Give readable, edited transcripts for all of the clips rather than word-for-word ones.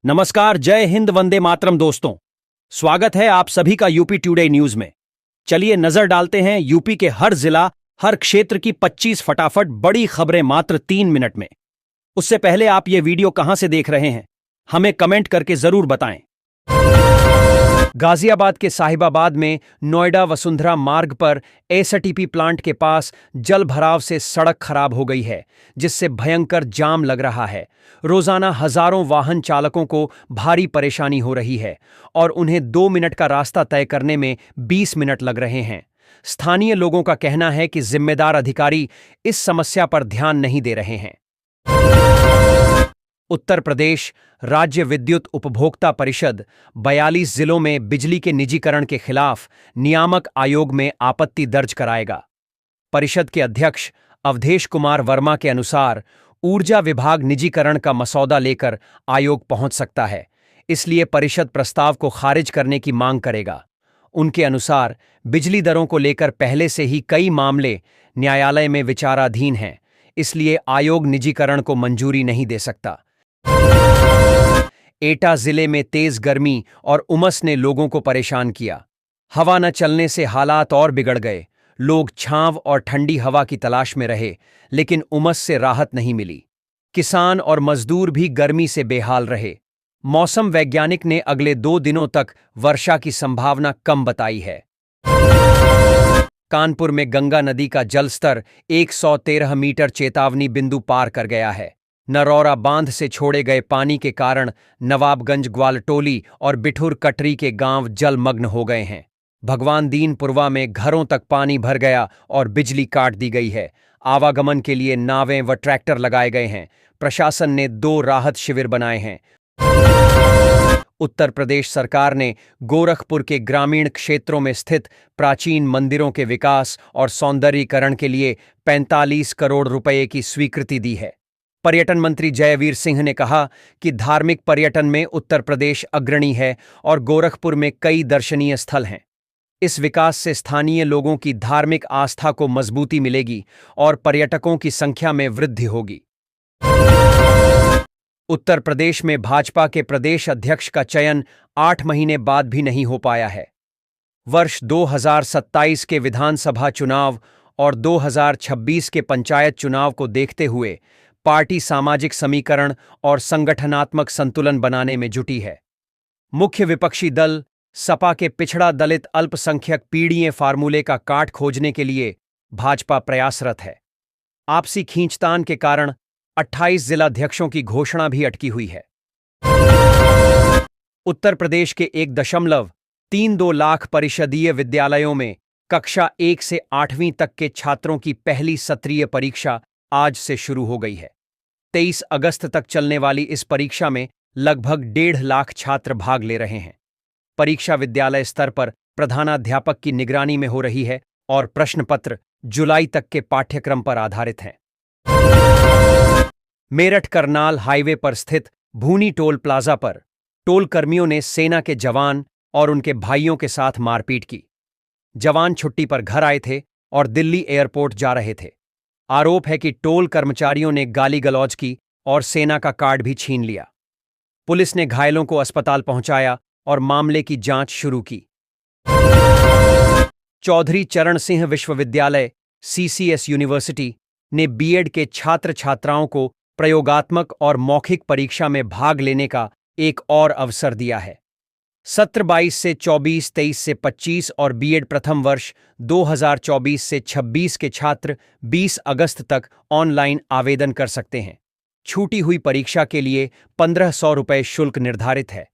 नमस्कार, जय हिंद, वंदे मातरम दोस्तों। स्वागत है आप सभी का यूपी टुडे न्यूज में। चलिए नजर डालते हैं यूपी के हर जिला, हर क्षेत्र की 25 फटाफट बड़ी खबरें मात्र 3 मिनट में। उससे पहले आप ये वीडियो कहां से देख रहे हैं, हमें कमेंट करके जरूर बताएं। गाजियाबाद के साहिबाबाद में नोएडा वसुंधरा मार्ग पर एसटीपी प्लांट के पास जल भराव से सड़क खराब हो गई है, जिससे भयंकर जाम लग रहा है। रोजाना हजारों वाहन चालकों को भारी परेशानी हो रही है और उन्हें 2 मिनट का रास्ता तय करने में 20 मिनट लग रहे हैं। स्थानीय लोगों का कहना है कि जिम्मेदार अधिकारी इस समस्या पर ध्यान नहीं दे रहे हैं। उत्तर प्रदेश राज्य विद्युत उपभोक्ता परिषद 42 जिलों में बिजली के निजीकरण के खिलाफ नियामक आयोग में आपत्ति दर्ज कराएगा। परिषद के अध्यक्ष अवधेश कुमार वर्मा के अनुसार ऊर्जा विभाग निजीकरण का मसौदा लेकर आयोग पहुंच सकता है, इसलिए परिषद प्रस्ताव को खारिज करने की मांग करेगा। उनके अनुसार बिजली दरों को लेकर पहले से ही कई मामले न्यायालय में विचाराधीन हैं, इसलिए आयोग निजीकरण को मंजूरी नहीं दे सकता। एटा जिले में तेज गर्मी और उमस ने लोगों को परेशान किया। हवा न चलने से हालात और बिगड़ गए। लोग छांव और ठंडी हवा की तलाश में रहे, लेकिन उमस से राहत नहीं मिली। किसान और मजदूर भी गर्मी से बेहाल रहे। मौसम वैज्ञानिक ने अगले 2 दिनों तक वर्षा की संभावना कम बताई है। कानपुर में गंगा नदी का जलस्तर 113 मीटर चेतावनी बिंदु पार कर गया है। नरौरा बांध से छोड़े गए पानी के कारण नवाबगंज, ग्वालटोली और बिठुर कटरी के गांव जलमग्न हो गए हैं। भगवान दीनपुरवा में घरों तक पानी भर गया और बिजली काट दी गई है। आवागमन के लिए नावें व ट्रैक्टर लगाए गए हैं। प्रशासन ने 2 राहत शिविर बनाए हैं। उत्तर प्रदेश सरकार ने गोरखपुर के ग्रामीण क्षेत्रों में स्थित प्राचीन मंदिरों के विकास और सौंदर्यीकरण के लिए 45 करोड़ रुपए की स्वीकृति दी है। पर्यटन मंत्री जयवीर सिंह ने कहा कि धार्मिक पर्यटन में उत्तर प्रदेश अग्रणी है और गोरखपुर में कई दर्शनीय स्थल हैं। इस विकास से स्थानीय लोगों की धार्मिक आस्था को मजबूती मिलेगी और पर्यटकों की संख्या में वृद्धि होगी। उत्तर प्रदेश में भाजपा के प्रदेश अध्यक्ष का चयन 8 महीने बाद भी नहीं हो पाया है। वर्ष 2027 के विधानसभा चुनाव और 2026 के पंचायत चुनाव को देखते हुए पार्टी सामाजिक समीकरण और संगठनात्मक संतुलन बनाने में जुटी है। मुख्य विपक्षी दल सपा के पिछड़ा दलित अल्पसंख्यक पीढ़ीय फार्मूले का काट खोजने के लिए भाजपा प्रयासरत है। आपसी खींचतान के कारण 28 जिलाध्यक्षों की घोषणा भी अटकी हुई है। उत्तर प्रदेश के 1.32 लाख परिषदीय विद्यालयों में कक्षा 1 से 8वीं तक के छात्रों की पहली सत्रीय परीक्षा आज से शुरू हो गई है। 23 अगस्त तक चलने वाली इस परीक्षा में लगभग 1.5 लाख छात्र भाग ले रहे हैं। परीक्षा विद्यालय स्तर पर प्रधानाध्यापक की निगरानी में हो रही है और प्रश्न पत्र जुलाई तक के पाठ्यक्रम पर आधारित हैं। मेरठ करनाल हाईवे पर स्थित भूनी टोल प्लाजा पर टोल कर्मियों ने सेना के जवान और उनके भाइयों के साथ मारपीट की। जवान छुट्टी पर घर आए थे और दिल्ली एयरपोर्ट जा रहे थे। आरोप है कि टोल कर्मचारियों ने गाली गलौज की और सेना का कार्ड भी छीन लिया। पुलिस ने घायलों को अस्पताल पहुंचाया और मामले की जांच शुरू की। चौधरी चरण सिंह विश्वविद्यालय सीसीएस यूनिवर्सिटी ने बीएड के छात्र छात्राओं को प्रयोगात्मक और मौखिक परीक्षा में भाग लेने का एक और अवसर दिया है। सत्र 22 से 24, 23 से 25 और बीएड प्रथम वर्ष 2024 से 26 के छात्र 20 अगस्त तक ऑनलाइन आवेदन कर सकते हैं। छूटी हुई परीक्षा के लिए 1500 रुपये शुल्क निर्धारित है।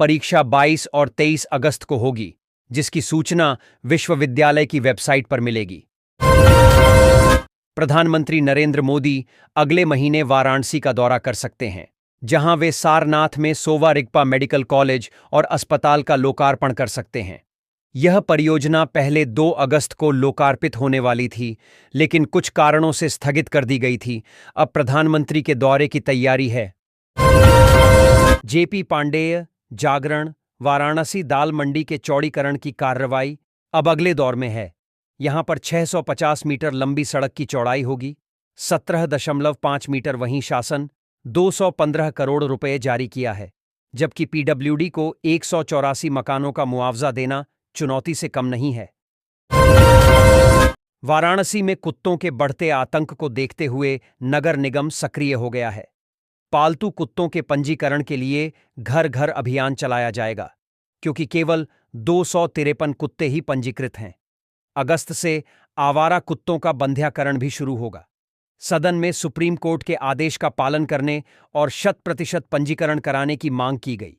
परीक्षा 22 और 23 अगस्त को होगी, जिसकी सूचना विश्वविद्यालय की वेबसाइट पर मिलेगी। प्रधानमंत्री नरेंद्र मोदी अगले महीने वाराणसी का दौरा कर सकते हैं, जहां वे सारनाथ में सोवा रिगपा मेडिकल कॉलेज और अस्पताल का लोकार्पण कर सकते हैं। यह परियोजना पहले 2 अगस्त को लोकार्पित होने वाली थी, लेकिन कुछ कारणों से स्थगित कर दी गई थी। अब प्रधानमंत्री के दौरे की तैयारी है। जेपी पांडेय जागरण वाराणसी दाल मंडी के चौड़ीकरण की कार्रवाई अब अगले दौर में है। यहां पर 650 मीटर लंबी सड़क की चौड़ाई होगी। 17.5 मीटर। वहीं शासन 215 करोड़ रुपए जारी किया है। जबकि पीडब्ल्यूडी को 184 मकानों का मुआवजा देना चुनौती से कम नहीं है। वाराणसी में कुत्तों के बढ़ते आतंक को देखते हुए नगर निगम सक्रिय हो गया है। पालतू कुत्तों के पंजीकरण के लिए घर घर अभियान चलाया जाएगा, क्योंकि केवल 253 कुत्ते ही पंजीकृत हैं। अगस्त से आवारा कुत्तों का बंध्याकरण भी शुरू होगा। सदन में सुप्रीम कोर्ट के आदेश का पालन करने और 100% पंजीकरण कराने की मांग की गई।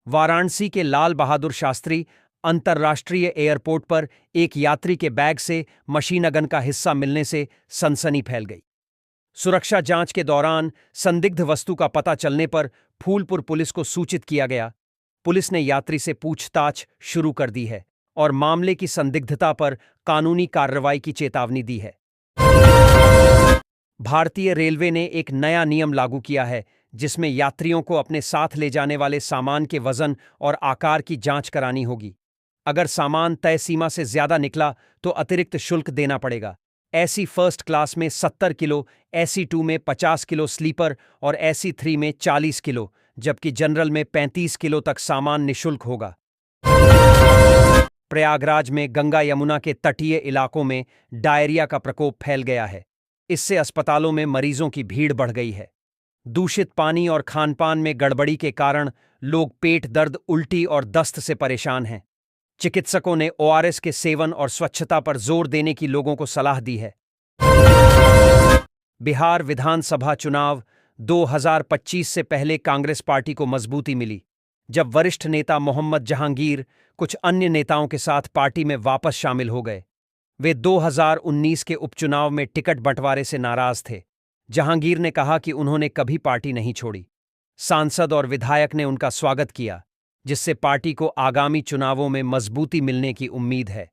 वाराणसी के लाल बहादुर शास्त्री अंतर्राष्ट्रीय एयरपोर्ट पर एक यात्री के बैग से मशीन गन का हिस्सा मिलने से सनसनी फैल गई। सुरक्षा जांच के दौरान संदिग्ध वस्तु का पता चलने पर फूलपुर पुलिस को सूचित किया गया। पुलिस ने यात्री से पूछताछ शुरू कर दी है और मामले की संदिग्धता पर कानूनी कार्रवाई की चेतावनी दी है। भारतीय रेलवे ने एक नया नियम लागू किया है, जिसमें यात्रियों को अपने साथ ले जाने वाले सामान के वजन और आकार की जांच करानी होगी। अगर सामान तय सीमा से ज्यादा निकला तो अतिरिक्त शुल्क देना पड़ेगा। एसी फर्स्ट क्लास में 70 किलो, एसी 2 में 50 किलो स्लीपर और एसी 3 में 40 किलो, जबकि जनरल में 35 किलो तक सामान निःशुल्क होगा। प्रयागराज में गंगा यमुना के तटीय इलाकों में डायरिया का प्रकोप फैल गया है। इससे अस्पतालों में मरीजों की भीड़ बढ़ गई है। दूषित पानी और खानपान में गड़बड़ी के कारण लोग पेट दर्द, उल्टी और दस्त से परेशान हैं। चिकित्सकों ने ओआरएस के सेवन और स्वच्छता पर जोर देने की लोगों को सलाह दी है। बिहार विधानसभा चुनाव 2025 से पहले कांग्रेस पार्टी को मजबूती मिली, जब वरिष्ठ नेता मोहम्मद जहांगीर कुछ अन्य नेताओं के साथ पार्टी में वापस शामिल हो गए। वे 2019 के उपचुनाव में टिकट बंटवारे से नाराज थे। जहांगीर ने कहा कि उन्होंने कभी पार्टी नहीं छोड़ी। सांसद और विधायक ने उनका स्वागत किया, जिससे पार्टी को आगामी चुनावों में मजबूती मिलने की उम्मीद है।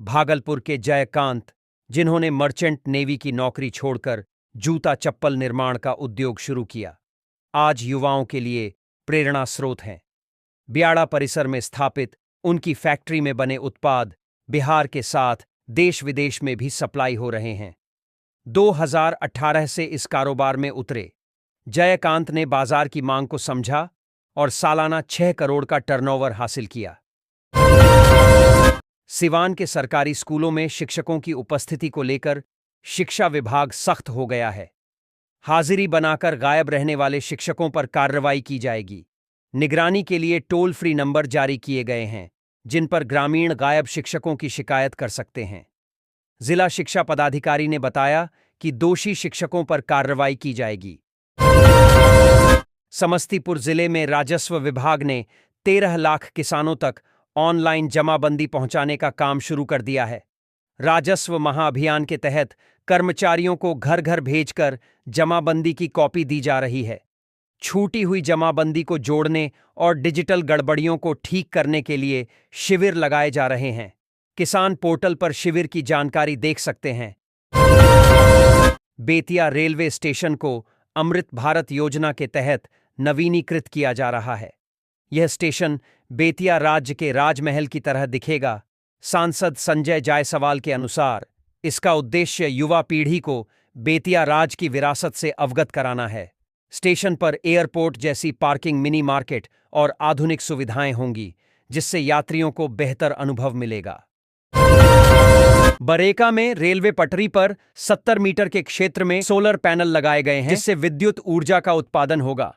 भागलपुर के जयकांत, जिन्होंने मर्चेंट नेवी की नौकरी छोड़कर जूता चप्पल निर्माण का उद्योग शुरू किया, आज युवाओं के लिए प्रेरणा स्रोत हैं। ब्याड़ा परिसर में स्थापित उनकी फैक्ट्री में बने उत्पाद बिहार के साथ देश विदेश में भी सप्लाई हो रहे हैं। 2018 से इस कारोबार में उतरे जयकांत ने बाजार की मांग को समझा और सालाना 6 करोड़ का टर्नओवर हासिल किया। सिवान के सरकारी स्कूलों में शिक्षकों की उपस्थिति को लेकर शिक्षा विभाग सख्त हो गया है। हाजिरी बनाकर गायब रहने वाले शिक्षकों पर कार्रवाई की जाएगी। निगरानी के लिए टोल फ्री नंबर जारी किए गए हैं, जिन पर ग्रामीण गायब शिक्षकों की शिकायत कर सकते हैं। जिला शिक्षा पदाधिकारी ने बताया कि दोषी शिक्षकों पर कार्रवाई की जाएगी। समस्तीपुर जिले में राजस्व विभाग ने 13 लाख किसानों तक ऑनलाइन जमाबंदी पहुंचाने का काम शुरू कर दिया है। राजस्व महाअभियान के तहत कर्मचारियों को घर घर भेजकर जमाबंदी की कॉपी दी जा रही है। छूटी हुई जमाबंदी को जोड़ने और डिजिटल गड़बड़ियों को ठीक करने के लिए शिविर लगाए जा रहे हैं। किसान पोर्टल पर शिविर की जानकारी देख सकते हैं। बेतिया रेलवे स्टेशन को अमृत भारत योजना के तहत नवीनीकृत किया जा रहा है। यह स्टेशन बेतिया राज्य के राजमहल की तरह दिखेगा। सांसद संजय जायसवाल के अनुसार इसका उद्देश्य युवा पीढ़ी को बेतिया राज की विरासत से अवगत कराना है। स्टेशन पर एयरपोर्ट जैसी पार्किंग, मिनी मार्केट और आधुनिक सुविधाएं होंगी, जिससे यात्रियों को बेहतर अनुभव मिलेगा। बरेका में रेलवे पटरी पर 70 मीटर के क्षेत्र में सोलर पैनल लगाए गए हैं, जिससे विद्युत ऊर्जा का उत्पादन होगा।